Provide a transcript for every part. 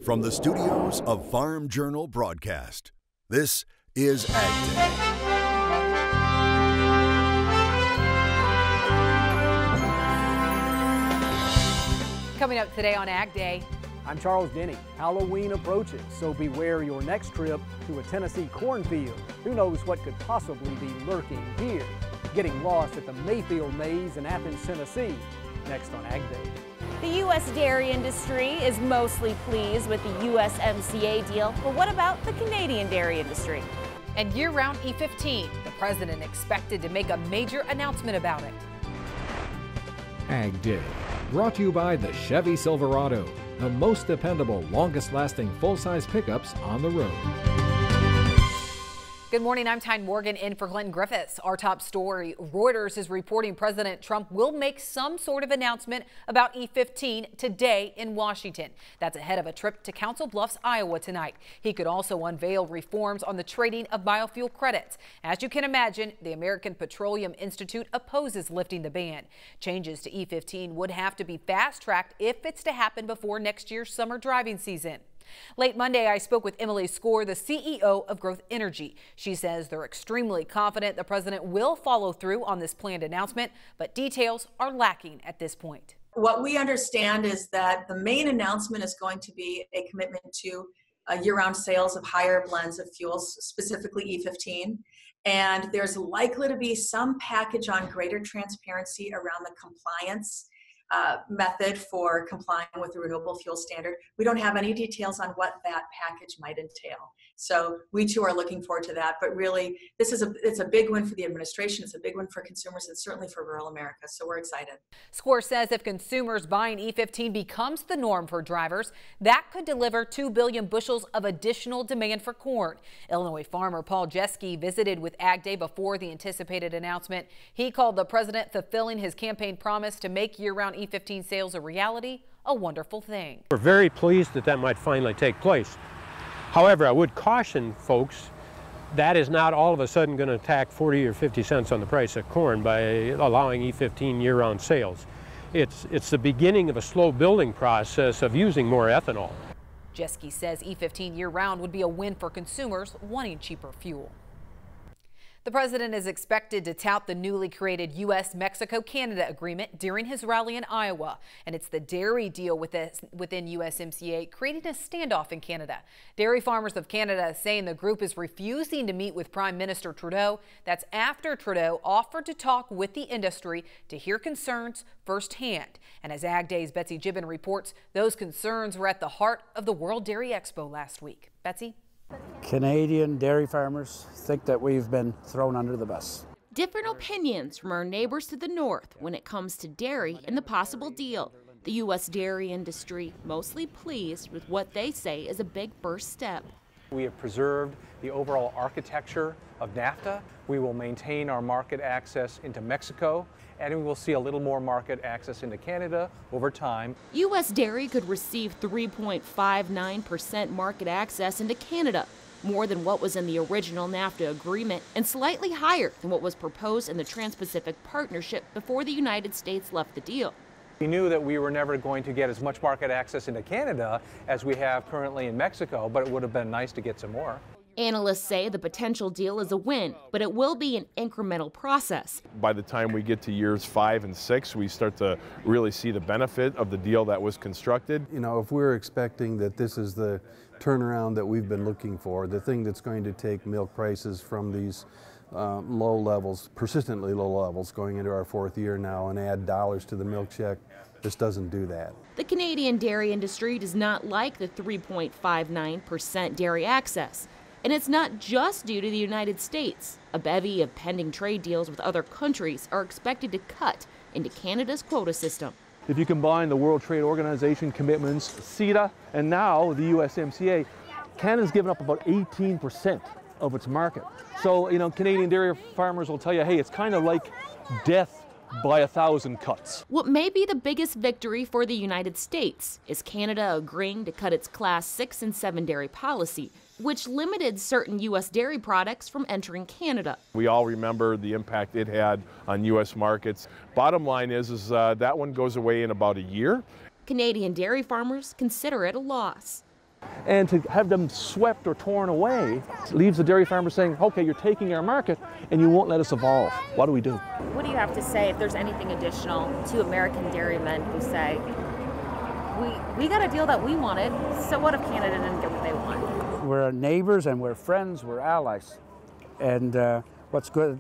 From the studios of Farm Journal Broadcast, this is AgDay. Coming up today on AgDay. I'm Charles Denny. Halloween approaches, so beware your next trip to a Tennessee cornfield. Who knows what could possibly be lurking here? Getting lost at the Mayfield Maze in Athens, Tennessee. Next on AgDay. The U.S. dairy industry is mostly pleased with the USMCA deal, but what about the Canadian dairy industry? And year-round E15, the president expected to make a major announcement about it. AgDay, brought to you by the Chevy Silverado, the most dependable, longest-lasting full-size pickups on the road. Good morning, I'm Tyne Morgan in for Glenn Griffiths. Our top story, Reuters is reporting President Trump will make some sort of announcement about E15 today in Washington. That's ahead of a trip to Council Bluffs, Iowa tonight. He could also unveil reforms on the trading of biofuel credits. As you can imagine, the American Petroleum Institute opposes lifting the ban. Changes to E15 would have to be fast-tracked if it's to happen before next year's summer driving season. Late Monday, I spoke with Emily Score, the CEO of Growth Energy. She says they're extremely confident the president will follow through on this planned announcement, but details are lacking at this point. What we understand is that the main announcement is going to be a commitment to year-round sales of higher blends of fuels, specifically E15. And there's likely to be some package on greater transparency around the compliance method for complying with the renewable fuel standard. We don't have any details on what that package might entail. So we too are looking forward to that. But really, it's a big win for the administration. It's a big win for consumers and certainly for rural America. So we're excited. Score says if consumers buying E15 becomes the norm for drivers, that could deliver 2 billion bushels of additional demand for corn. Illinois farmer Paul Jeske visited with AgDay before the anticipated announcement. He called the president fulfilling his campaign promise to make year-round E15 sales a reality a wonderful thing. We're very pleased that might finally take place. However, I would caution folks that is not all of a sudden going to tack 40 or 50 cents on the price of corn by allowing E15 year-round sales. It's the beginning of a slow building process of using more ethanol. Jeske says E15 year-round would be a win for consumers wanting cheaper fuel. The president is expected to tout the newly created U.S.-Mexico-Canada agreement during his rally in Iowa. And it's the dairy deal within USMCA creating a standoff in Canada. Dairy Farmers of Canada saying the group is refusing to meet with Prime Minister Trudeau. That's after Trudeau offered to talk with the industry to hear concerns firsthand. And as AgDay's Betsy Gibbon reports, those concerns were at the heart of the World Dairy Expo last week. Betsy? Canadian dairy farmers think that we've been thrown under the bus. Different opinions from our neighbors to the north when it comes to dairy and the possible deal. The U.S. dairy industry mostly pleased with what they say is a big first step. We have preserved the overall architecture of NAFTA. We will maintain our market access into Mexico, and we will see a little more market access into Canada over time. U.S. dairy could receive 3.59% market access into Canada, more than what was in the original NAFTA agreement and slightly higher than what was proposed in the Trans-Pacific Partnership before the United States left the deal. We knew that we were never going to get as much market access into Canada as we have currently in Mexico, but it would have been nice to get some more. Analysts say the potential deal is a win, but it will be an incremental process. By the time we get to years 5 and 6, we start to really see the benefit of the deal that was constructed. You know, if we're expecting that this is the turnaround that we've been looking for, the thing that's going to take milk prices from these low levels, persistently low levels, going into our 4th year now and add dollars to the milk check, this doesn't do that. The Canadian dairy industry does not like the 3.59% dairy access. And it's not just due to the United States. A bevy of pending trade deals with other countries are expected to cut into Canada's quota system. If you combine the World Trade Organization commitments, CETA, and now the USMCA, Canada's given up about 18% of its market. So, you know, Canadian dairy farmers will tell you, hey, it's kind of like death by 1,000 cuts. What may be the biggest victory for the United States is Canada agreeing to cut its Class 6 and 7 dairy policy, which limited certain U.S. dairy products from entering Canada. We all remember the impact it had on U.S. markets. Bottom line is that one goes away in about a year. Canadian dairy farmers consider it a loss. And to have them swept or torn away leaves the dairy farmer saying, okay, you're taking our market and you won't let us evolve. What do we do? What do you have to say if there's anything additional to American dairymen who say, we got a deal that we wanted, so what if Canada didn't get what they want? We're neighbors and we're friends, we're allies. And what's good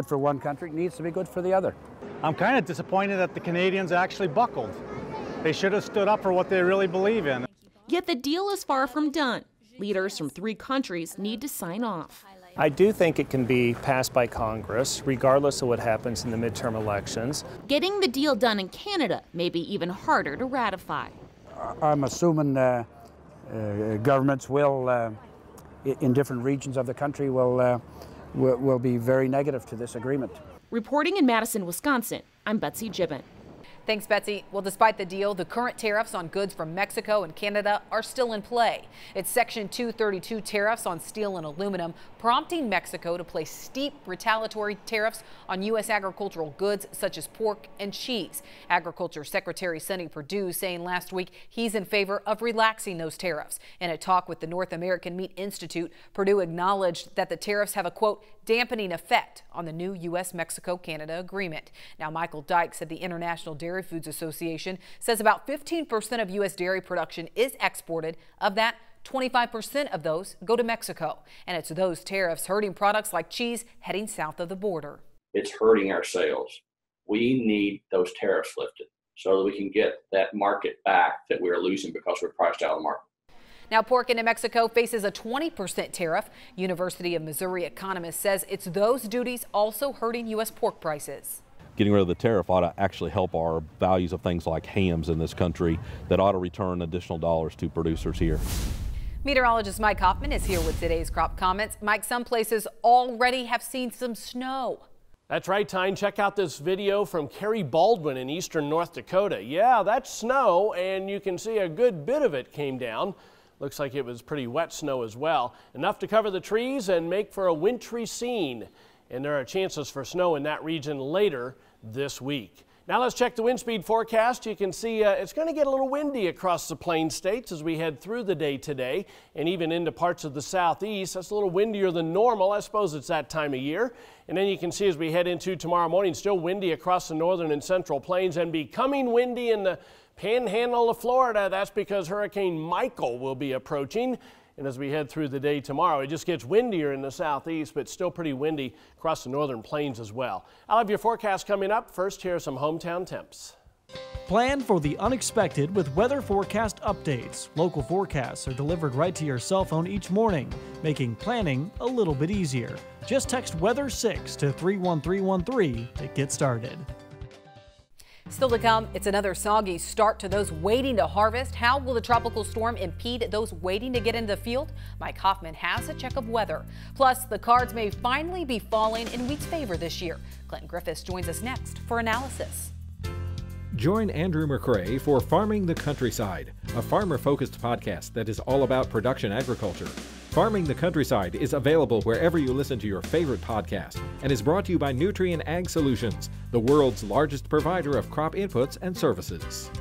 for one country needs to be good for the other. I'm kind of disappointed that the Canadians actually buckled. They should have stood up for what they really believe in. Yet the deal is far from done. Leaders from 3 countries need to sign off. I do think it can be passed by Congress, regardless of what happens in the midterm elections. Getting the deal done in Canada may be even harder to ratify. I'm assuming governments will, in different regions of the country, will be very negative to this agreement. Reporting in Madison, Wisconsin, I'm Betsy Gibbon. Thanks, Betsy. Well, despite the deal, the current tariffs on goods from Mexico and Canada are still in play. It's Section 232 tariffs on steel and aluminum, prompting Mexico to place steep retaliatory tariffs on U.S. agricultural goods such as pork and cheese. Agriculture Secretary Sonny Perdue saying last week he's in favor of relaxing those tariffs. In a talk with the North American Meat Institute, Perdue acknowledged that the tariffs have a, quote, dampening effect on the new U.S.-Mexico-Canada agreement. Now, Michael Dyke said the International Dairy Foods Association says about 15% of U.S. dairy production is exported. Of that, 25% of those go to Mexico. And it's those tariffs hurting products like cheese heading south of the border. It's hurting our sales. We need those tariffs lifted so that we can get that market back that we're losing because we're priced out of the market. Now, pork into Mexico faces a 20% tariff. University of Missouri economist says it's those duties also hurting U.S. pork prices. Getting rid of the tariff ought to actually help our values of things like hams in this country that ought to return additional dollars to producers here. Meteorologist Mike Hoffman is here with today's crop comments. Mike, some places already have seen some snow. That's right, Tyne. Check out this video from Carrie Baldwin in eastern North Dakota. Yeah, that's snow, and you can see a good bit of it came down. Looks like it was pretty wet snow as well. Enough to cover the trees and make for a wintry scene. And there are chances for snow in that region later this week. Now let's check the wind speed forecast. You can see it's going to get a little windy across the Plain States as we head through the day today and even into parts of the southeast. That's a little windier than normal. I suppose it's that time of year. And then you can see as we head into tomorrow morning, still windy across the northern and central plains and becoming windy in the Panhandle of Florida. That's because Hurricane Michael will be approaching. And as we head through the day tomorrow, it just gets windier in the southeast, but still pretty windy across the northern plains as well. I'll have your forecast coming up. First, here are some hometown temps. Plan for the unexpected with weather forecast updates. Local forecasts are delivered right to your cell phone each morning, making planning a little bit easier. Just text Weather 6 to 31313 to get started. Still to come, it's another soggy start to those waiting to harvest. How will the tropical storm impede those waiting to get into the field? Mike Hoffman has a check of weather. Plus, the cards may finally be falling in wheat's favor this year. Clinton Griffiths joins us next for analysis. Join Andrew McRae for Farming the Countryside, a farmer-focused podcast that is all about production agriculture. Farming the Countryside is available wherever you listen to your favorite podcast and is brought to you by Nutrien Ag Solutions, the world's largest provider of crop inputs and services.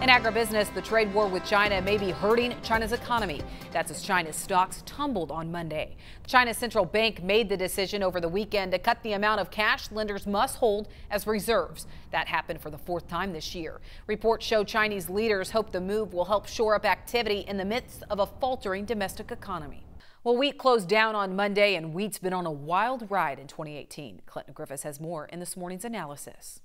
In agribusiness, the trade war with China may be hurting China's economy. That's as China's stocks tumbled on Monday. China's central bank made the decision over the weekend to cut the amount of cash lenders must hold as reserves. That happened for the 4th time this year. Reports show Chinese leaders hope the move will help shore up activity in the midst of a faltering domestic economy. Well, wheat closed down on Monday, and wheat's been on a wild ride in 2018. Clinton Griffiths has more in this morning's analysis.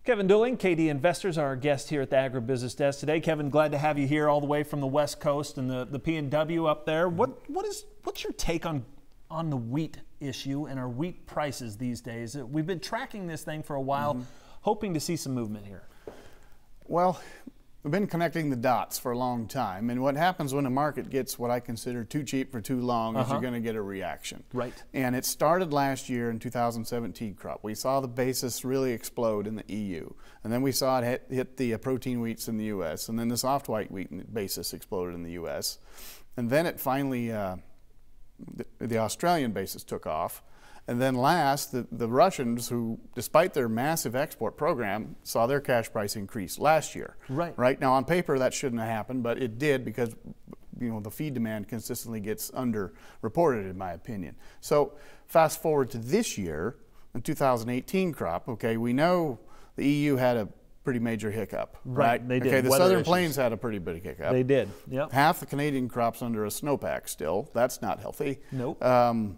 Kevin Dooling, KD Investors, our guest here at the Agribusiness Desk today. Kevin, glad to have you here all the way from the West Coast and the P&W up there. What's your take on the wheat issue and our wheat prices these days? We've been tracking this thing for a while, hoping to see some movement here. Well, we've been connecting the dots for a long time, and what happens when a market gets what I consider too cheap for too long is you're going to get a reaction. Right. And it started last year in 2017 crop. We saw the basis really explode in the EU, and then we saw it hit the protein wheats in the U.S., and then the soft white wheat basis exploded in the U.S., and then it finally, the Australian basis took off, And then last, the Russians, who, despite their massive export program, saw their cash price increase last year. Right now, on paper, that shouldn't have happened, but it did because the feed demand consistently gets underreported, in my opinion. So fast forward to this year, in 2018 crop. Okay, we know the EU had a pretty major hiccup. Right, they did. Okay, the Weather Southern issues. Plains had a pretty big hiccup. They did. Yep. Half the Canadian crop's under a snowpack still. That's not healthy. Nope. And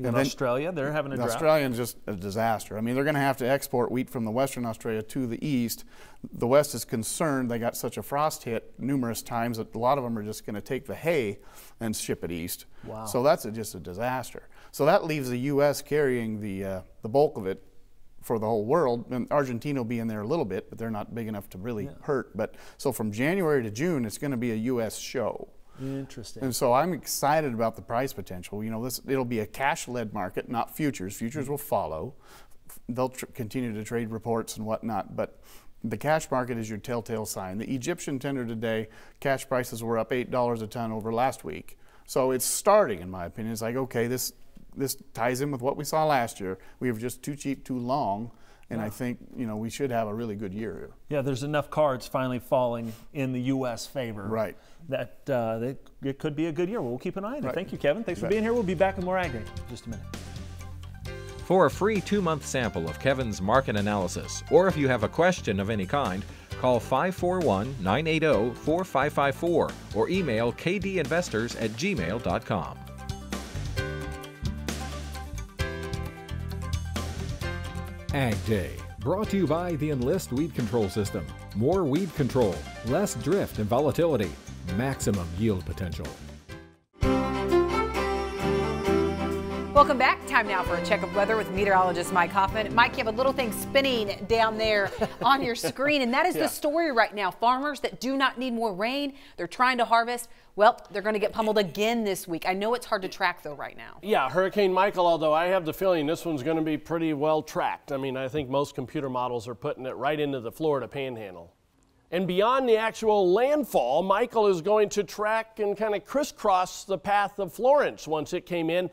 in then Australia, they're having a drought. Australia's just a disaster. I mean, they're going to have to export wheat from the Western Australia to the east. The West is concerned. They got such a frost hit numerous times that a lot of them are just going to take the hay and ship it east. Wow. So that's just a disaster. So that leaves the U.S. carrying the bulk of it for the whole world, and Argentina will be in there a little bit, but they're not big enough to really hurt. But so from January to June, it's going to be a U.S. show. Interesting. And so I'm excited about the price potential. It'll be a cash-led market, not futures. Futures will follow. They'll continue to trade reports and whatnot, but the cash market is your telltale sign. The Egyptian tender today, cash prices were up $8 a ton over last week. So it's starting, in my opinion. It's like, okay, this ties in with what we saw last year. We were just too cheap, too long. And I think, we should have a really good year here. Yeah, there's enough cards finally falling in the U.S. favor. Right. That it could be a good year. We'll keep an eye on it. Thank you, Kevin. Thanks for being here. We'll be back with more AgDay in just a minute. For a free 2-month sample of Kevin's market analysis, or if you have a question of any kind, call 541-980-4554 or email kdinvestors@gmail.com. AgDay, brought to you by the Enlist Weed Control System. More weed control, less drift and volatility, maximum yield potential. Welcome back. Time now for a check of weather with meteorologist Mike Hoffman. Mike, you have a little thing spinning down there on your screen, and that is the story right now. Farmers that do not need more rain, they're trying to harvest. Well, they're going to get pummeled again this week. I know it's hard to track, though, right now. Yeah, Hurricane Michael, although I have the feeling this one's going to be pretty well tracked. I mean, I think most computer models are putting it right into the Florida Panhandle. And beyond the actual landfall, Michael is going to track and kind of crisscross the path of Florence once it came in.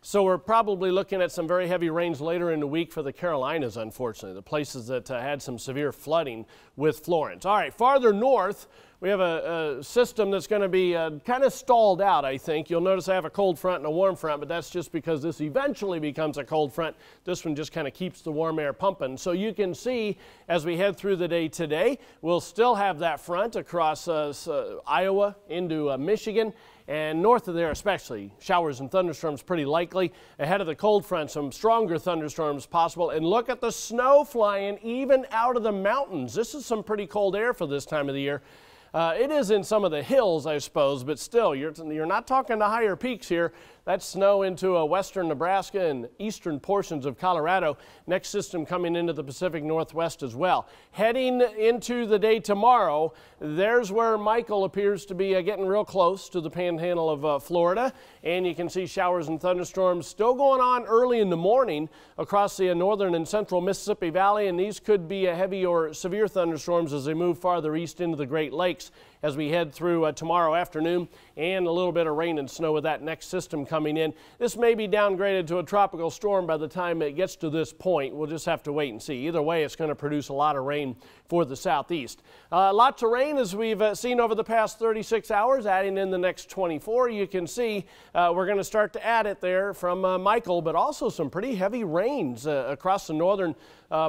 So we're probably looking at some very heavy rains later in the week for the Carolinas, unfortunately, the places that had some severe flooding with Florence. All right, farther north, we have a system that's going to be kind of stalled out, I think. You'll notice I have a cold front and a warm front, but that's just because this eventually becomes a cold front. This one just kind of keeps the warm air pumping. So you can see as we head through the day today, we'll still have that front across Iowa into Michigan. And north of there especially, showers and thunderstorms pretty likely. Ahead of the cold front, some stronger thunderstorms possible. And look at the snow flying even out of the mountains. This is some pretty cold air for this time of the year. It is in some of the hills, I suppose, but still, you're not talking to higher peaks here. That's snow into western Nebraska and eastern portions of Colorado. Next system coming into the Pacific Northwest as well. Heading into the day tomorrow, there's where Michael appears to be getting real close to the panhandle of Florida. And you can see showers and thunderstorms still going on early in the morning across the northern and central Mississippi Valley. And these could be heavy or severe thunderstorms as they move farther east into the Great Lakes as we head through tomorrow afternoon, and a little bit of rain and snow with that next system coming in. This may be downgraded to a tropical storm by the time it gets to this point. We'll just have to wait and see. Either way, it's going to produce a lot of rain for the southeast. Lots of rain as we've seen over the past 36 hours, adding in the next 24. You can see we're going to start to add it there from Michael, but also some pretty heavy rains across the northern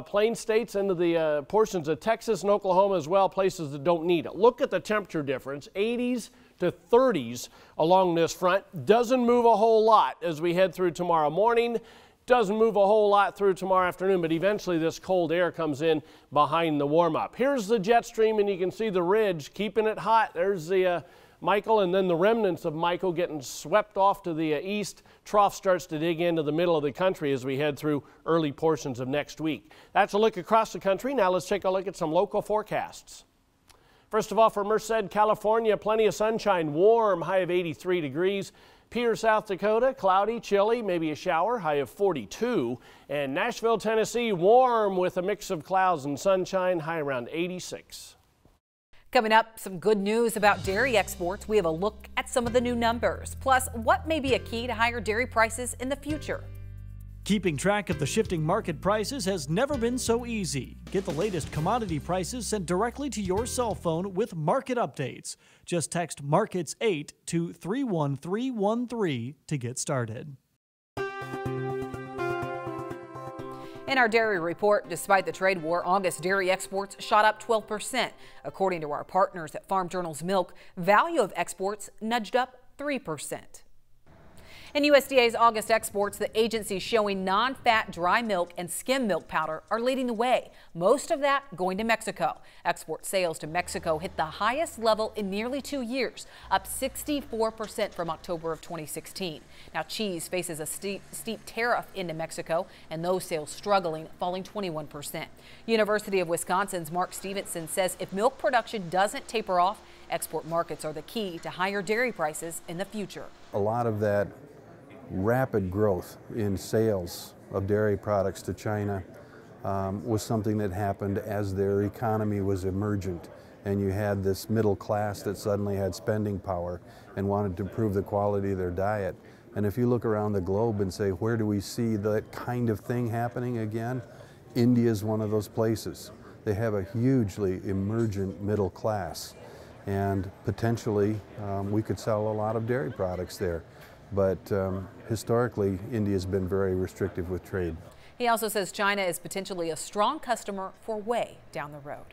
plain states into the portions of Texas and Oklahoma as well, places that don't need it. Look at the temperature difference, 80s to 30s along this front. Doesn't move a whole lot as we head through tomorrow morning. Doesn't move a whole lot through tomorrow afternoon, but eventually this cold air comes in behind the warm-up. Here's the jet stream, and you can see the ridge keeping it hot. There's the Michael, and then the remnants of Michael getting swept off to the east. Trough starts to dig into the middle of the country as we head through early portions of next week. That's a look across the country. Now let's take a look at some local forecasts. First of all, for Merced, California, plenty of sunshine, warm, high of 83 degrees. Pierre, South Dakota, cloudy, chilly, maybe a shower, high of 42. And Nashville, Tennessee, warm with a mix of clouds and sunshine, high around 86. Coming up, some good news about dairy exports. We have a look at some of the new numbers. Plus, what may be a key to higher dairy prices in the future. Keeping track of the shifting market prices has never been so easy. Get the latest commodity prices sent directly to your cell phone with market updates. Just text Markets8 to 31313 to get started. In our dairy report, despite the trade war, August dairy exports shot up 12%. According to our partners at Farm Journal's Milk, value of exports nudged up 3%. In USDA's August exports, the agency showing non-fat dry milk and skim milk powder are leading the way, most of that going to Mexico. Export sales to Mexico hit the highest level in nearly 2 years, up 64% from October of 2016. Now, cheese faces a steep tariff into Mexico, and those sales struggling, falling 21%. University of Wisconsin's Mark Stevenson says if milk production doesn't taper off, export markets are the key to higher dairy prices in the future. A lot of that rapid growth in sales of dairy products to China was something that happened as their economy was emergent, and you had this middle class that suddenly had spending power and wanted to improve the quality of their diet. And if you look around the globe and say, where do we see that kind of thing happening again? India is one of those places. They have a hugely emergent middle class, and potentially we could sell a lot of dairy products there. But historically, India's been very restrictive with trade. He also says China is potentially a strong customer for way down the road.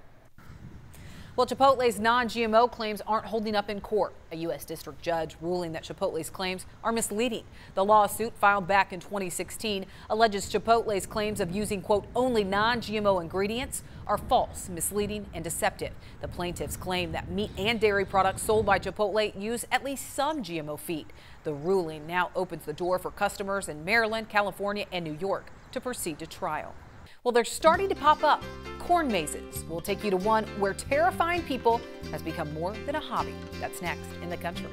Well, Chipotle's non-GMO claims aren't holding up in court. A U.S. district judge ruling that Chipotle's claims are misleading. The lawsuit, filed back in 2016, alleges Chipotle's claims of using, quote, only non-GMO ingredients are false, misleading, and deceptive. The plaintiffs claim that meat and dairy products sold by Chipotle use at least some GMO feed. The ruling now opens the door for customers in Maryland, California, and New York to proceed to trial. Well, they're starting to pop up. Corn mazes. We'll take you to one where terrifying people has become more than a hobby. That's next in the country.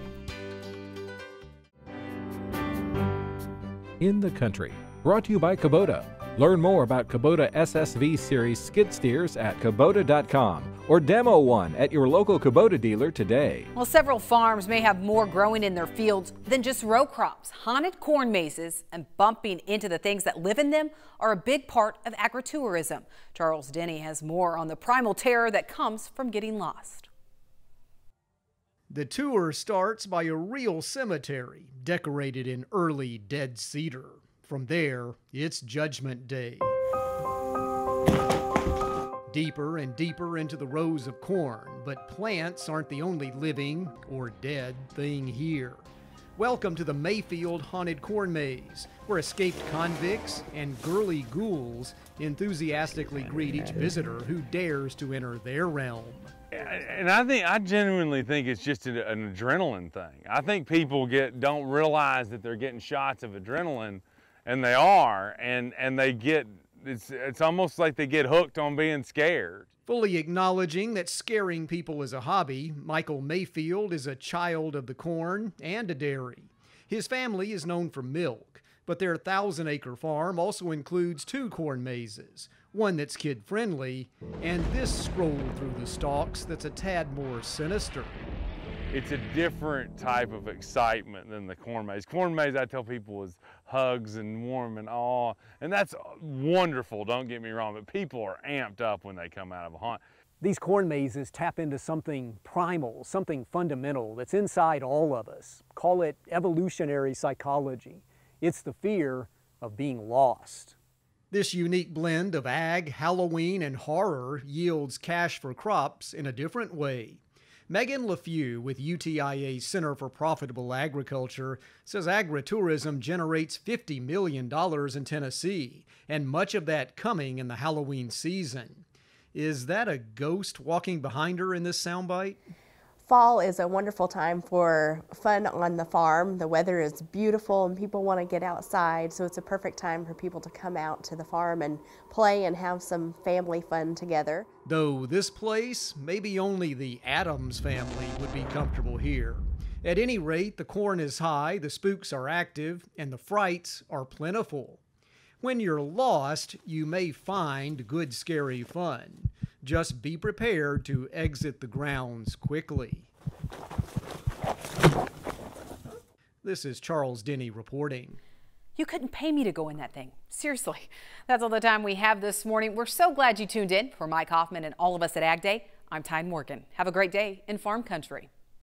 In the Country, brought to you by Kubota. Learn more about Kubota SSV Series skid steers at Kubota.com or demo one at your local Kubota dealer today. Well, several farms may have more growing in their fields than just row crops. Haunted corn mazes and bumping into the things that live in them are a big part of agritourism. Charles Denny has more on the primal terror that comes from getting lost. The tour starts by a real cemetery decorated in early dead cedar. From there, it's Judgment Day. Deeper and deeper into the rows of corn, but plants aren't the only living or dead thing here. Welcome to the Mayfield Haunted Corn Maze, where escaped convicts and girly ghouls enthusiastically greet each visitor who dares to enter their realm. And I genuinely think it's just an adrenaline thing. I think people don't realize that they're getting shots of adrenaline, and they are, and they get, it's almost like they get hooked on being scared. Fully acknowledging that scaring people is a hobby, Michael Mayfield is a child of the corn and a dairy. His family is known for milk, but their 1,000-acre farm also includes 2 corn mazes, one that's kid-friendly, and this stroll through the stalks that's a tad more sinister. It's a different type of excitement than the corn maze. Corn maze, I tell people, is hugs and warm and all, and that's wonderful, don't get me wrong, but people are amped up when they come out of a hunt. These corn mazes tap into something primal, something fundamental that's inside all of us. Call it evolutionary psychology. It's the fear of being lost. This unique blend of ag, Halloween, and horror yields cash for crops in a different way. Megan LaFew with UTIA's Center for Profitable Agriculture says agritourism generates $50 million in Tennessee, and much of that coming in the Halloween season. Is that a ghost walking behind her in this soundbite? Fall is a wonderful time for fun on the farm. The weather is beautiful and people want to get outside, so it's a perfect time for people to come out to the farm and play and have some family fun together. Though this place, maybe only the Addams family would be comfortable here. At any rate, the corn is high, the spooks are active, and the frights are plentiful. When you're lost, you may find good scary fun. Just be prepared to exit the grounds quickly. This is Charles Denny reporting. You couldn't pay me to go in that thing. Seriously. That's all the time we have this morning. We're so glad you tuned in. For Mike Hoffman and all of us at AgDay, I'm Tyne Morgan. Have a great day in Farm Country.